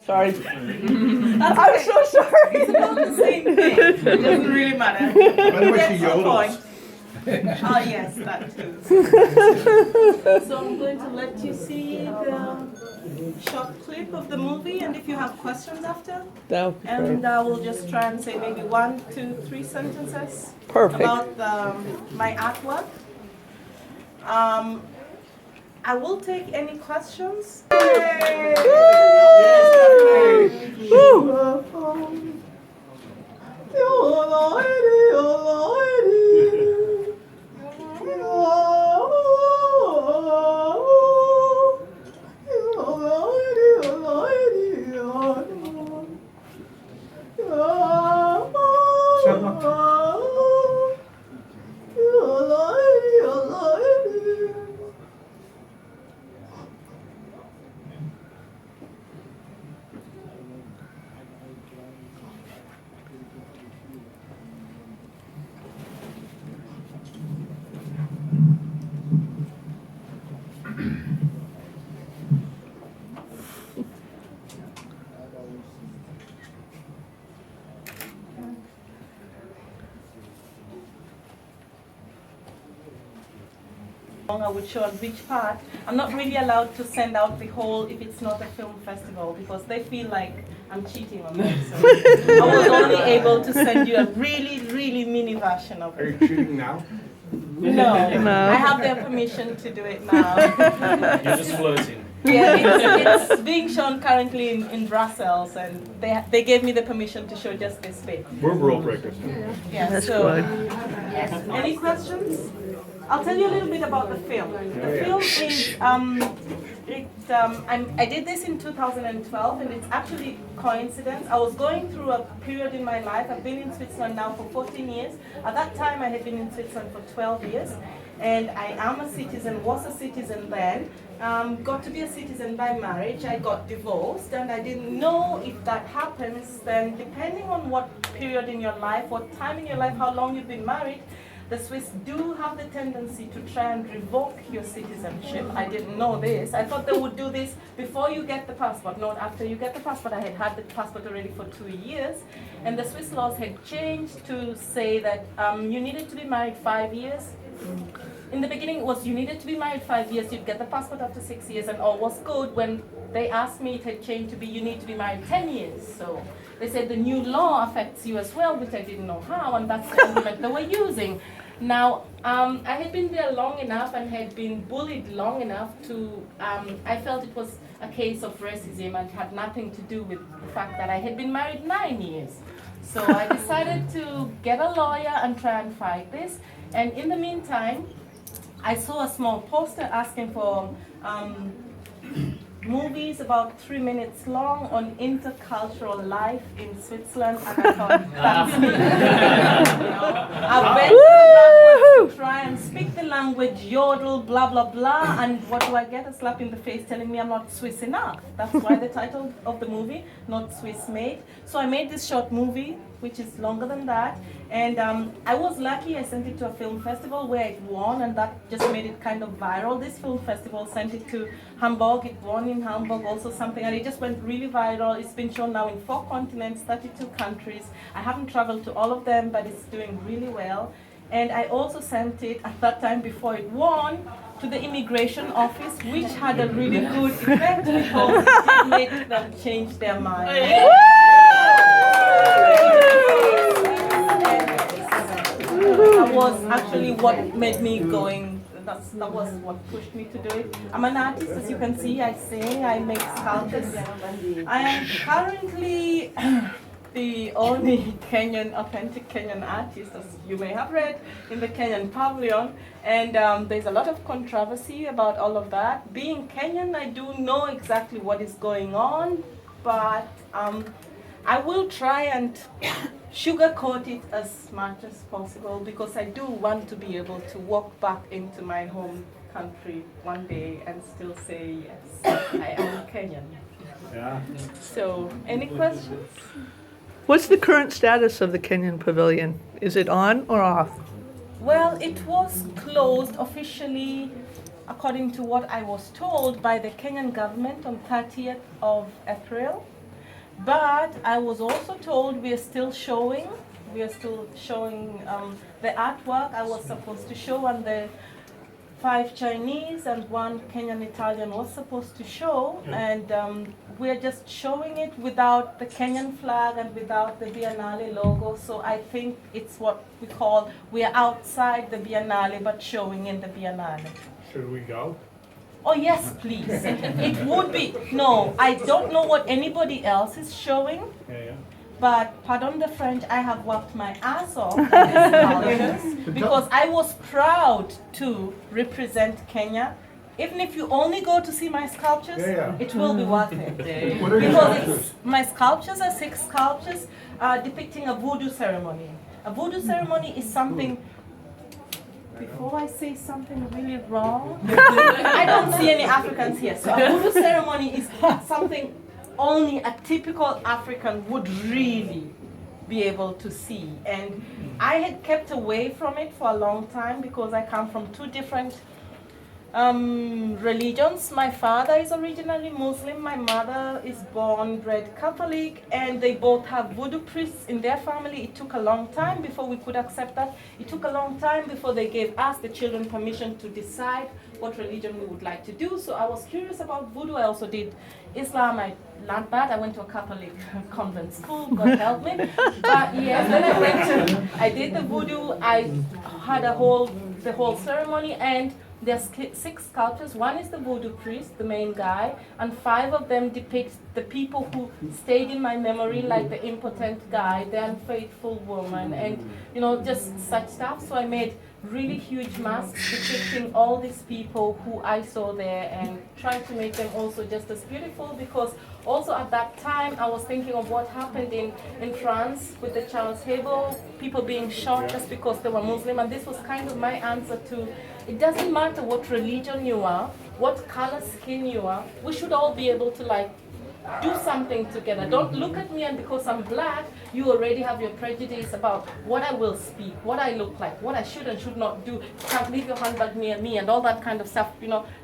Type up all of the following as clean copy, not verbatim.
Sorry. I'm so sorry. It's about the same thing. It doesn't really matter. By the way, she That's the yodels. point. Oh yes, that too. So I'm going to let you see the short clip of the movie, and if you have questions after, That would be and great. we'll just try and say maybe 1, 2, 3 sentences Perfect. about my artwork. I will take any questions. I would show on which part. I'm not really allowed to send out the whole if it's not a film festival because they feel like I'm cheating on them. So I was only able to send you a really, really mini version of Are it. you shooting now? No, I have their permission to do it now. You're just floating. Yeah, it's being shown currently in Brussels, and they gave me the permission to show just this bit. We're rule breakers. Yeah, That's so good. yes. Any questions? I'll tell you a little bit about the film. The film is I did this in 2012, and it's actually coincidence. I was going through a period in my life. I've been in Switzerland now for 14 years. At that time, I had been in Switzerland for 12 years, and I am a citizen, was a citizen then. Got to be a citizen by marriage. I got divorced, and I didn't know if that happens, then depending on what period in your life, what time in your life, how long you've been married, the Swiss do have the tendency to try and revoke your citizenship. I didn't know this. I thought they would do this before you get the passport, not after you get the passport. I had had the passport already for 2 years, and the Swiss laws had changed to say that you needed to be married 5 years. In the beginning, it was you needed to be married 5 years, you'd get the passport after 6 years, and all was good. When they asked me, it had changed to be you need to be married 10 years. So they said the new law affects you as well, which I didn't know how, and that's the argument they were using. Now, I had been there long enough and had been bullied long enough to, I felt it was a case of racism and had nothing to do with the fact that I had been married 9 years. So I decided to get a lawyer and try and fight this. And in the meantime, I saw a small poster asking for movies about 3 minutes long on intercultural life in Switzerland, and I thought, that's me. I went to try and speak the language, yodel, blah, blah, blah, and what do I get? A slap in the face telling me I'm not Swiss enough. That's why the title of the movie, Not Swiss Made. So I made this short movie, which is longer than that, and I was lucky. I sent it to a film festival where it won, and that just made it kind of viral. This film festival sent it to Hamburg. It won in Hamburg also something, and it just went really viral. It's been shown now in 4 continents, 32 countries. I haven't traveled to all of them, but it's doing really well. And I also sent it at that time before it won to the immigration office, which had a really good effect because it did make them change their mind. That was actually what made me going. That was what pushed me to do it. I'm an artist, as you can see. I sing, I make sculptures. I am currently the only authentic Kenyan artist, as you may have read, in the Kenyan Pavilion. And there's a lot of controversy about all of that. Being Kenyan, I do know exactly what is going on, but I will try and sugarcoat it as much as possible because I do want to be able to walk back into my home country one day and still say, yes, I am Kenyan. Yeah. So, any questions? What's the current status of the Kenyan Pavilion? Is it on or off? Well, it was closed officially, according to what I was told, by the Kenyan government on 30th of April. But I was also told we are still showing. We are still showing the artwork I was supposed to show, and the 5 Chinese and 1 Kenyan Italian was supposed to show, and we're just showing it without the Kenyan flag and without the Biennale logo. So I think it's what we call, we're outside the Biennale but showing in the Biennale. Should we go? Oh yes, please. It would be, no, I don't know what anybody else is showing. Yeah. But pardon the French, I have worked my ass off on these sculptures because I was proud to represent Kenya. Even if you only go to see my sculptures, it will be worth it. What are your Because sculptures? my sculptures are 6 sculptures depicting a voodoo ceremony. A voodoo ceremony is something, before I say something really wrong, I don't see any Africans here. So a voodoo ceremony is something only a typical African would really be able to see. And I had kept away from it for a long time because I come from 2 different religions. My father is originally Muslim, my mother is born bred Catholic, and they both have voodoo priests in their family. It took a long time before we could accept that. It took a long time before they gave us, the children, permission to decide what religion we would like to do. So I was curious about voodoo. I also did Islam. I learned that. I went to a Catholic convent school, God help me. But yes, then I did the voodoo. I had the whole ceremony, and there's 6 sculptures. 1 is the voodoo priest, the main guy, and 5 of them depict the people who stayed in my memory, like the impotent guy, the unfaithful woman, and just such stuff. So I made really huge masks depicting all these people who I saw there, and trying to make them also just as beautiful, because also at that time I was thinking of what happened in France with the Charles Hebdo, people being shot just because they were Muslim, and this was kind of my answer to, it doesn't matter what religion you are, what color skin you are, we should all be able to do something together. Don't look at me and because I'm black, you already have your prejudice about what I will speak, what I look like, what I should and should not do. You can't leave your handbag near me and all that kind of stuff.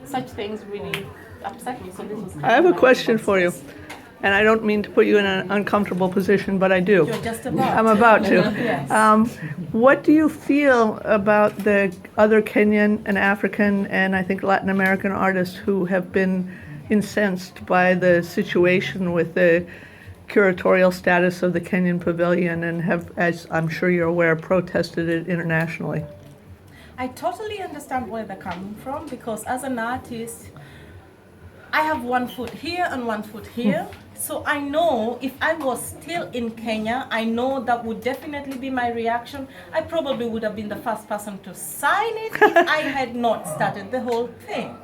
Such things really upset me. So this was I have a question for you, and I don't mean to put you in an uncomfortable position, but I do. You're just about. I'm about to. Yes. What do you feel about the other Kenyan and African and I think Latin American artists who have been incensed by the situation with the curatorial status of the Kenyan Pavilion and have, as I'm sure you're aware, protested it internationally? I totally understand where they're coming from, because as an artist, I have 1 foot here and 1 foot here. So I know if I was still in Kenya, I know that would definitely be my reaction. I probably would have been the first person to sign it if I had not started the whole thing.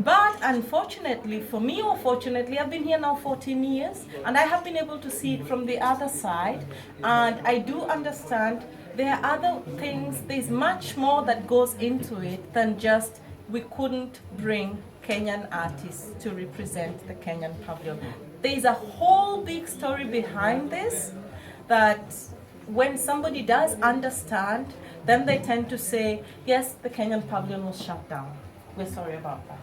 But unfortunately for me, or fortunately, I've been here now 14 years, and I have been able to see it from the other side, and I do understand there are other things, there's much more that goes into it than just we couldn't bring Kenyan artists to represent the Kenyan Pavilion. There's a whole big story behind this that when somebody does understand, then they tend to say, yes, the Kenyan Pavilion was shut down. We're sorry about that.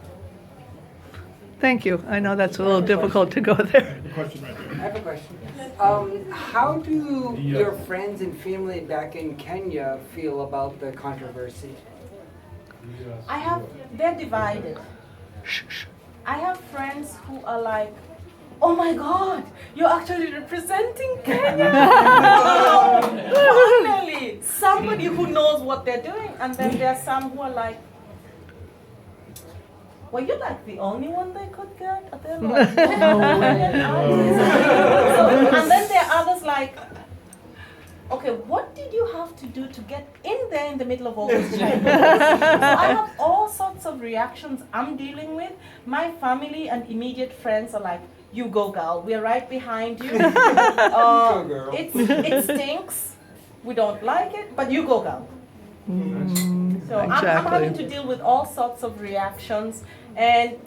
Thank you. I know that's a little difficult to go there. The question right I there. have a question. How do your friends and family back in Kenya feel about the controversy? They're divided. I have friends who are like, oh my God, you're actually representing Kenya. Finally, somebody who knows what they're doing. And then there are some who are like, well, you're like the only one they could get. And then like, and then there are others like, okay, what did you have to do to get in there in the middle of all those chambers? So I have all sorts of reactions I'm dealing with. My family and immediate friends are like, you go girl, we're right behind you. Go girl. It stinks, we don't like it, but you go girl. So I'm having to deal with all sorts of reactions, and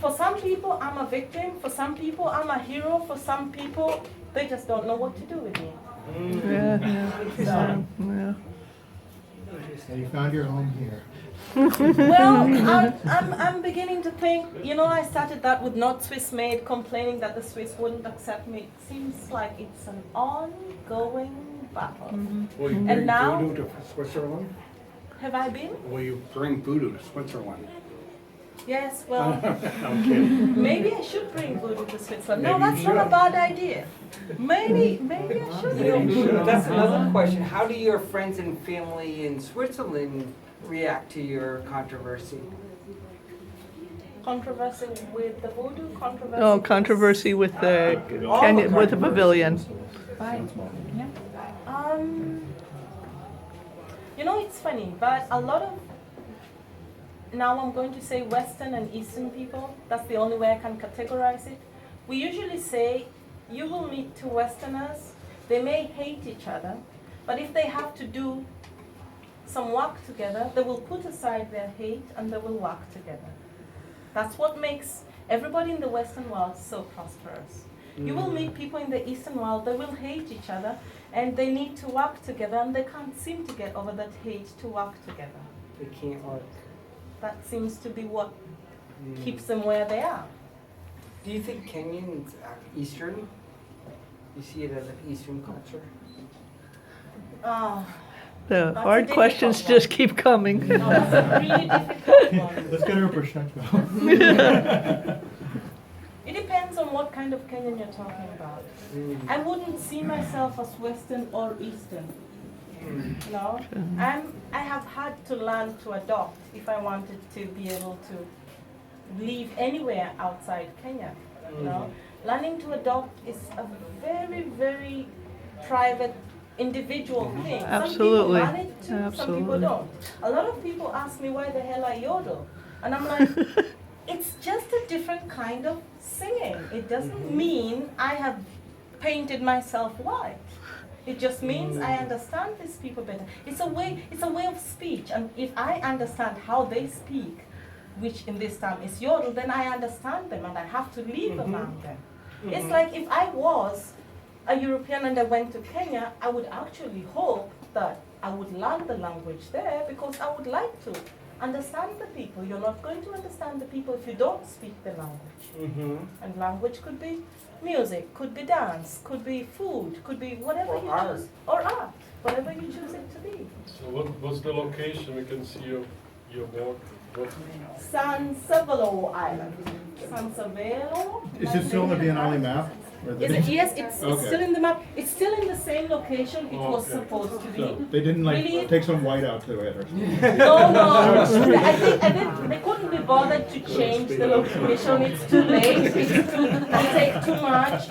for some people I'm a victim, for some people I'm a hero, for some people they just don't know what to do with me. Yeah. So you found your home here. Well, I'm beginning to think, I started that with not Swiss made, complaining that the Swiss wouldn't accept me. It seems like it's an ongoing battle. Will you And bring now- voodoo to Switzerland? Have I been? Will you bring voodoo to Switzerland? Yes, well, I'm kidding. maybe I should bring voodoo to Switzerland. No, Maybe you that's not a should. bad idea. Maybe I should. That's another question. How do your friends and family in Switzerland react to your controversy? Controversy with the voodoo, controversy. Oh, controversy with the All Kenyan, the with the pavilion. Um, it's funny, but a lot of, now I'm going to say Western and Eastern people, that's the only way I can categorize it. We usually say, you will meet two Westerners, they may hate each other, but if they have to do some work together, they will put aside their hate and they will work together. That's what makes everybody in the Western world so prosperous. You will meet people in the Eastern world, they will hate each other, and they need to work together, and they can't seem to get over that hate to work together. They can't work. That seems to be what keeps them where they are. Do you think Kenyan is Eastern? You see it as an Eastern culture? Oh, The That's a hard difficult questions one. just keep coming. no, that's a really difficult one. Let's get her perspective. It depends on what kind of Kenyan you're talking about. I wouldn't see myself as Western or Eastern. I have had to learn to adopt if I wanted to be able to live anywhere outside Kenya. Learning to adopt is a very, very private, individual thing. Absolutely. Some people manage to, some people Absolutely. don't. A lot of people ask me why the hell I yodel, and I'm like, it's just a different kind of singing. It doesn't mean I have painted myself white. It just means I understand these people better. It's a way of speech, and if I understand how they speak, which in this time is yodel, then I understand them and I have to live among them. It's like if I was a European and I went to Kenya, I would actually hope that I would learn the language there because I would like to understand the people. You're not going to understand the people if you don't speak the language. And language could be music, could be dance, could be food, could be whatever Or you art. choose. Or art, whatever you choose it to be. So what's the location we can see your work? San Salvador Island. San Salvador. Is it still on the Biennale map? Or the- Is it? Yes, it's Okay. still in the map. It's still in the same location it was Okay. supposed to be. So they didn't Really? take some white out to it or something? No. I think they couldn't be bothered to change the location. It's too late. It'll take too much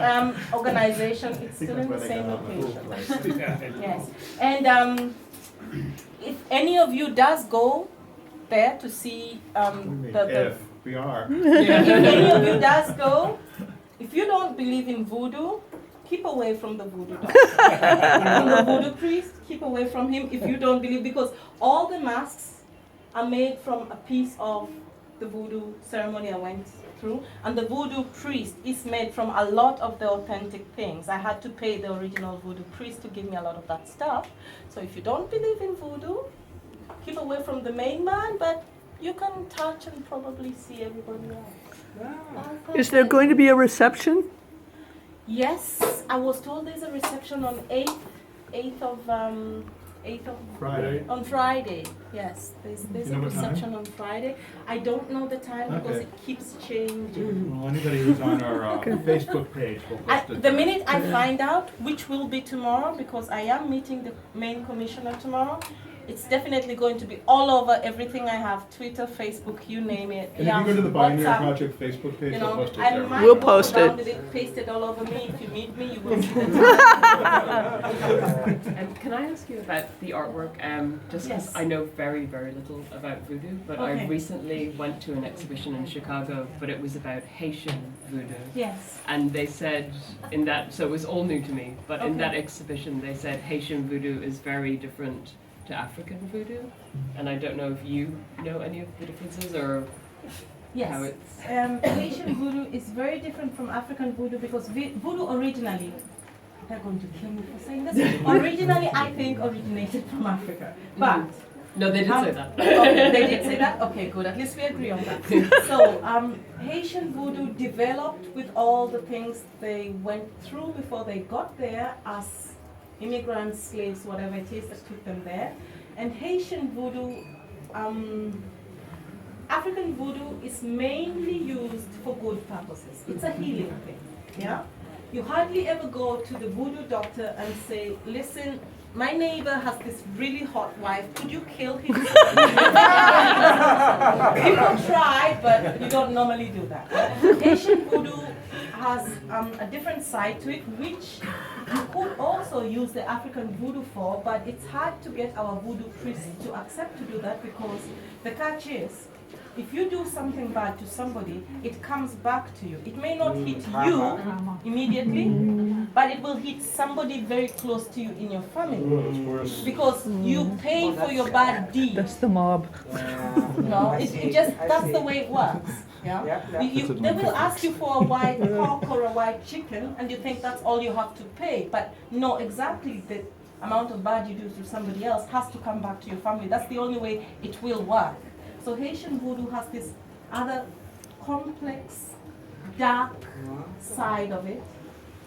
organization. It's still in the same location. Yes. And if any of you does go there to see the If we are. if any of you does go, if you don't believe in voodoo, keep away from the voodoo doctor. From the voodoo priest, keep away from him if you don't believe, because all the masks are made from a piece of the voodoo ceremony I went through, and the voodoo priest is made from a lot of the authentic things. I had to pay the original voodoo priest to give me a lot of that stuff. So if you don't believe in voodoo, keep away from the main man, but you can touch and probably see everybody else. Is there going to be a reception? Yes, I was told there's a reception on 8th of Friday. on Friday. Yes, there's You a know what time? reception on Friday. I don't know the time because Okay. it keeps changing. Well, anybody who's on our Facebook page will post it. The minute I find out, which will be tomorrow, because I am meeting the main commissioner tomorrow, it's definitely going to be all over everything I have, Twitter, Facebook, you name it. And if you go to the Biennial WhatsApp. Project Facebook page, You they'll know, post it I there. might We'll walk post around it. with it pasted all over me. If you meet me, you will see it. Can I ask you about the artwork? Just because Yes. I know very, very little about voodoo, but I Okay. recently went to an exhibition in Chicago, but it was about Haitian voodoo. Yes. And they said in that, so it was all new to me, but in Okay. that exhibition they said Haitian voodoo is very different to African voodoo. And I don't know if you know any of the differences or how Yes. it's... Haitian voodoo is very different from African voodoo because voodoo originally, they're going to kill me for saying this, originally I think originated from Africa. But No, they did say that. Okay, they did say that? Okay, good. At least we agree on that. So, Haitian voodoo developed with all the things they went through before they got there as immigrants, slaves, whatever it is that took them there. And Haitian voodoo, African voodoo is mainly used for good purposes. It's a healing thing, yeah? You hardly ever go to the voodoo doctor and say, listen, my neighbor has this really hot wife, could you kill him? People try, but you don't normally do that. Haitian voodoo has a different side to it, which you could also use the African voodoo for, but it's hard to get our voodoo priests to accept to do that because the catch is, if you do something bad to somebody, it comes back to you. It may not hit you immediately, but it will hit somebody very close to you in your family. It's worse. Because you pay for your bad deed. That's the mob. No, it just, that's the way it works. Yeah? They will ask you for a white pork or a white chicken, and you think that's all you have to pay. But no, exactly the amount of bad you do to somebody else has to come back to your family. That's the only way it will work. So Haitian voodoo has this other complex, dark side of it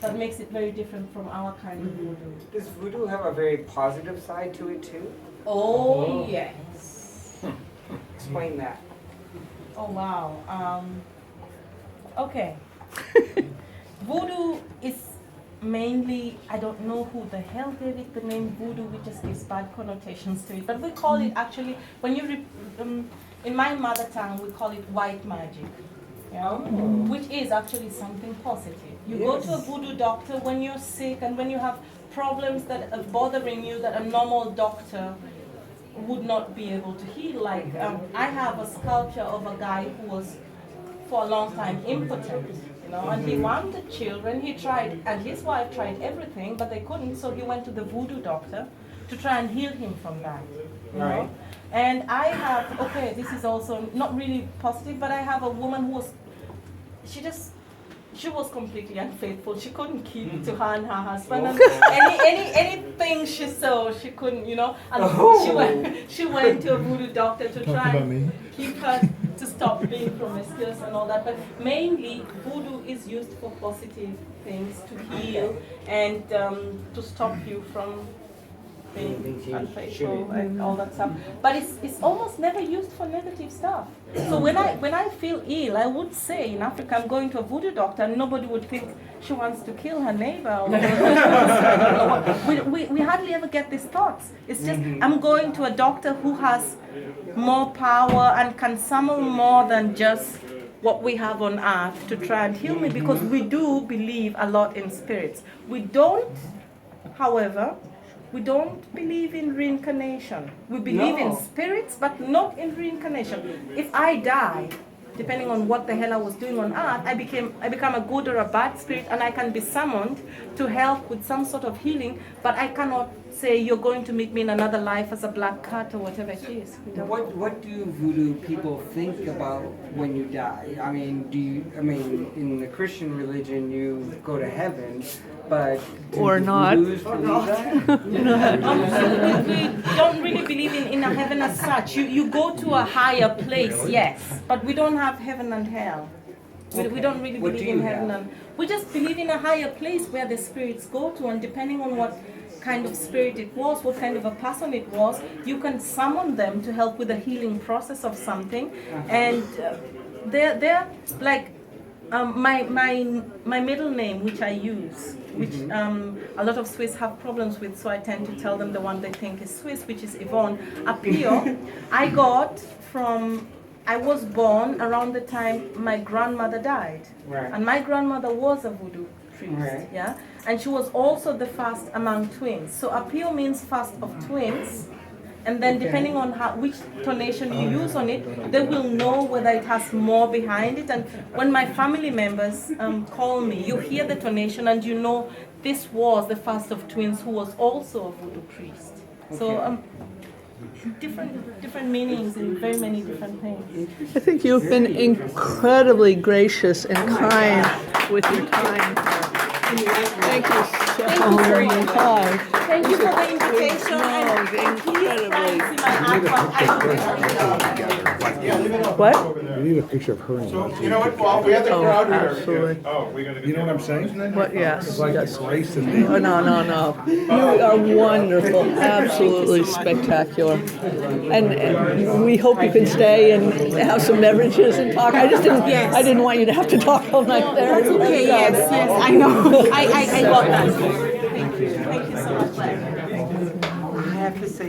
that makes it very different from our kind of voodoo. Does voodoo have a very positive side to it too? Oh, yes. Explain that. Oh, wow. Okay. Voodoo is mainly, I don't know who the hell gave it the name voodoo, which just gives bad connotations to it. But we call it actually, when you, in my mother tongue, we call it white magic. Yeah? Which is actually something positive. You go to a voodoo doctor when you're sick and when you have problems that are bothering you that a normal doctor would not be able to heal. Like, I have a sculpture of a guy who was, for a long time, impotent. And he wanted children. He tried, and his wife tried everything, but they couldn't. So he went to the voodoo doctor to try and heal him from that. You know? And I have, okay, this is also not really positive, but I have a woman who was, she was completely unfaithful. She couldn't keep to her and her husband. And anything she saw, she couldn't, And she went to a voodoo doctor to try and keep her to stop being promiscuous and all that. But mainly, voodoo is used for positive things, to heal and to stop you from being unfaithful and all that stuff. But it's almost never used for negative stuff. So when I feel ill, I would say in Africa, I'm going to a voodoo doctor, and nobody would think she wants to kill her neighbor. Or we hardly ever get these thoughts. It's just, I'm going to a doctor who has more power and can summon more than just what we have on earth to try and heal me, because we do believe a lot in spirits. We don't, however, we don't believe in reincarnation. We believe in spirits, but not in reincarnation. If I die, depending on what the hell I was doing on earth, I become a good or a bad spirit, and I can be summoned to help with some sort of healing, but I cannot say you're going to meet me in another life as a black cat or whatever it is. What do voodoo people think about when you die? I mean, in the Christian religion you go to heaven, but Or not. Voodoo's believe that? We don't really believe in a heaven as such. You go to a higher place, yes, but we don't have heaven and hell. We don't really believe in heaven and we just believe in a higher place where the spirits go to, and depending on what kind of spirit it was, what kind of a person it was, you can summon them to help with the healing process of something. And they're like my middle name, which I use, which a lot of Swiss have problems with, so I tend to tell them the one they think is Swiss, which is Yvonne. Apiyo, I was born around the time my grandmother died. Right. And my grandmother was a voodoo priest, yeah? And she was also the first among twins. So Apiyo means first of twins. And then depending on which tonation you use on it, they will know whether it has more behind it. And when my family members call me, you hear the tonation and you know this was the first of twins who was also a voodoo priest. So different meanings in very many different things. I think you've been incredibly gracious and kind with your time. Thank you so Thank you very much. much. Thank you for the invitation. No, And please incredible. see my artwork, I will What? We need a picture of her and You know what, Paul, we have the Oh, crowd here. absolutely. Oh, we gotta. You know what I'm saying? What, yes, It's like yes. Grace and me. Oh, no, no, no. You are wonderful, absolutely spectacular. And we hope you can stay and have some beverages and talk. I didn't want you to have to talk all night there. That's okay, yes, I know. I love that. Thank you so much, Larry. I have to say,